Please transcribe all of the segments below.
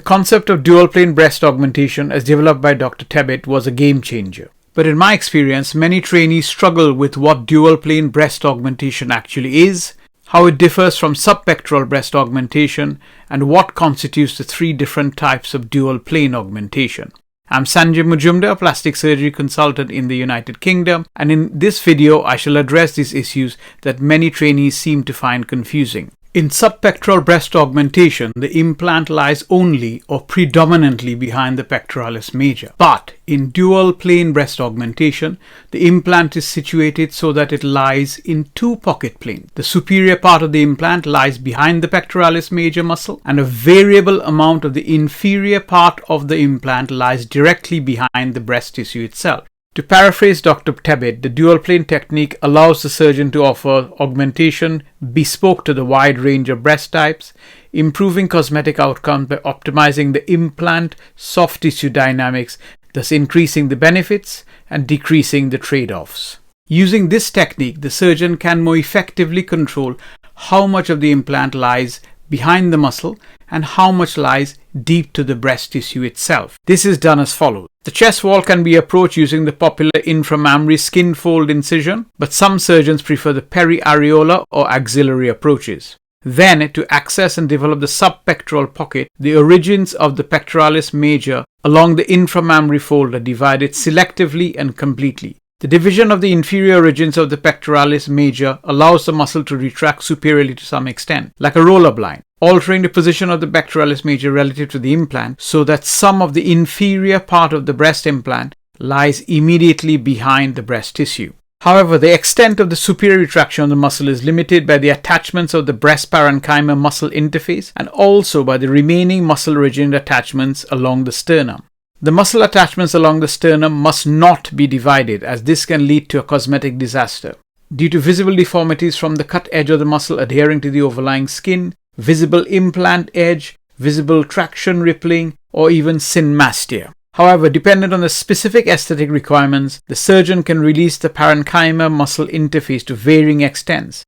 concept of dual plane breast augmentation as developed by Dr. Tebbit was a game changer. But in my experience, many trainees struggle with what dual plane breast augmentation actually is, how it differs from subpectoral breast augmentation, and what constitutes the three different types of dual plane augmentation. I'm Sanjay Majumdar, a plastic surgery consultant in the United Kingdom, and in this video I shall address these issues that many trainees seem to find confusing. In subpectoral breast augmentation, the implant lies only or predominantly behind the pectoralis major. But in dual plane breast augmentation, the implant is situated so that it lies in two pocket planes. The superior part of the implant lies behind the pectoralis major muscle, and a variable amount of the inferior part of the implant lies directly behind the breast tissue itself. To paraphrase Dr. Tebbit, the dual plane technique allows the surgeon to offer augmentation bespoke to the wide range of breast types, improving cosmetic outcomes by optimizing the implant soft tissue dynamics, thus increasing the benefits and decreasing the trade-offs. Using this technique, the surgeon can more effectively control how much of the implant lies behind the muscle and how much lies deep to the breast tissue itself. This is done as follows. The chest wall can be approached using the popular inframammary skin fold incision, but some surgeons prefer the periareolar or axillary approaches. Then, to access and develop the subpectoral pocket, the origins of the pectoralis major along the inframammary fold are divided selectively and completely. The division of the inferior origins of the pectoralis major allows the muscle to retract superiorly to some extent, like a roller blind, altering the position of the pectoralis major relative to the implant so that some of the inferior part of the breast implant lies immediately behind the breast tissue. However, the extent of the superior retraction of the muscle is limited by the attachments of the breast parenchyma muscle interface and also by the remaining muscle-originated attachments along the sternum. The muscle attachments along the sternum must not be divided, as this can lead to a cosmetic disaster. Due to visible deformities from the cut edge of the muscle adhering to the overlying skin, visible implant edge, visible traction rippling, or even synmastia. However, dependent on the specific aesthetic requirements, the surgeon can release the parenchyma muscle interface to varying extents,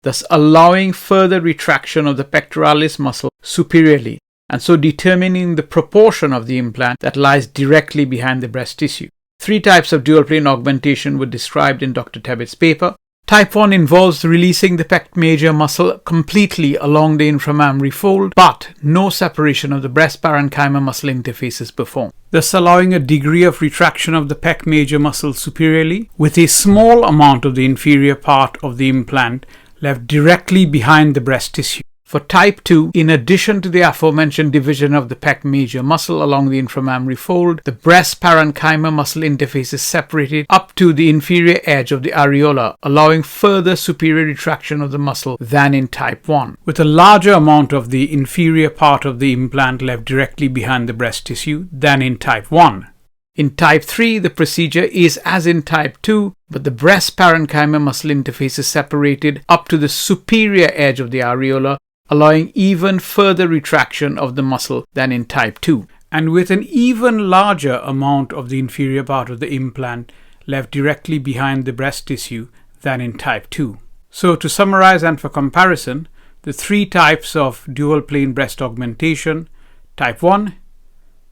thus allowing further retraction of the pectoralis muscle superiorly, and so determining the proportion of the implant that lies directly behind the breast tissue. Three types of dual plane augmentation were described in Dr. Tebbit's paper. Type 1 involves releasing the pec major muscle completely along the inframammary fold, but no separation of the breast parenchyma muscle interface is performed, thus allowing a degree of retraction of the pec major muscle superiorly, with a small amount of the inferior part of the implant left directly behind the breast tissue. For type 2, in addition to the aforementioned division of the pec major muscle along the inframammary fold, the breast parenchyma muscle interface is separated up to the inferior edge of the areola, allowing further superior retraction of the muscle than in type 1, with a larger amount of the inferior part of the implant left directly behind the breast tissue than in type 1. In type 3, the procedure is as in type 2, but the breast parenchyma muscle interface is separated up to the superior edge of the areola, allowing even further retraction of the muscle than in type 2, and with an even larger amount of the inferior part of the implant left directly behind the breast tissue than in type 2. So to summarize and for comparison, the three types of dual plane breast augmentation: type 1,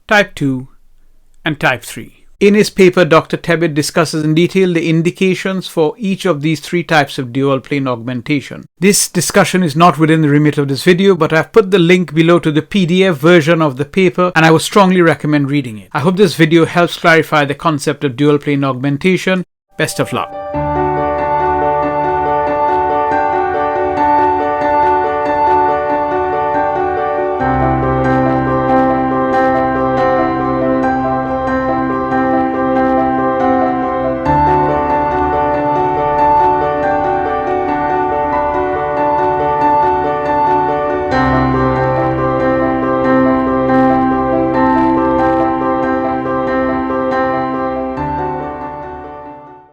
type 2, and type 3. In his paper, Dr. Tebbit discusses in detail the indications for each of these three types of dual plane augmentation. This discussion is not within the remit of this video, but I've put the link below to the PDF version of the paper, and I would strongly recommend reading it. I hope this video helps clarify the concept of dual plane augmentation. Best of luck.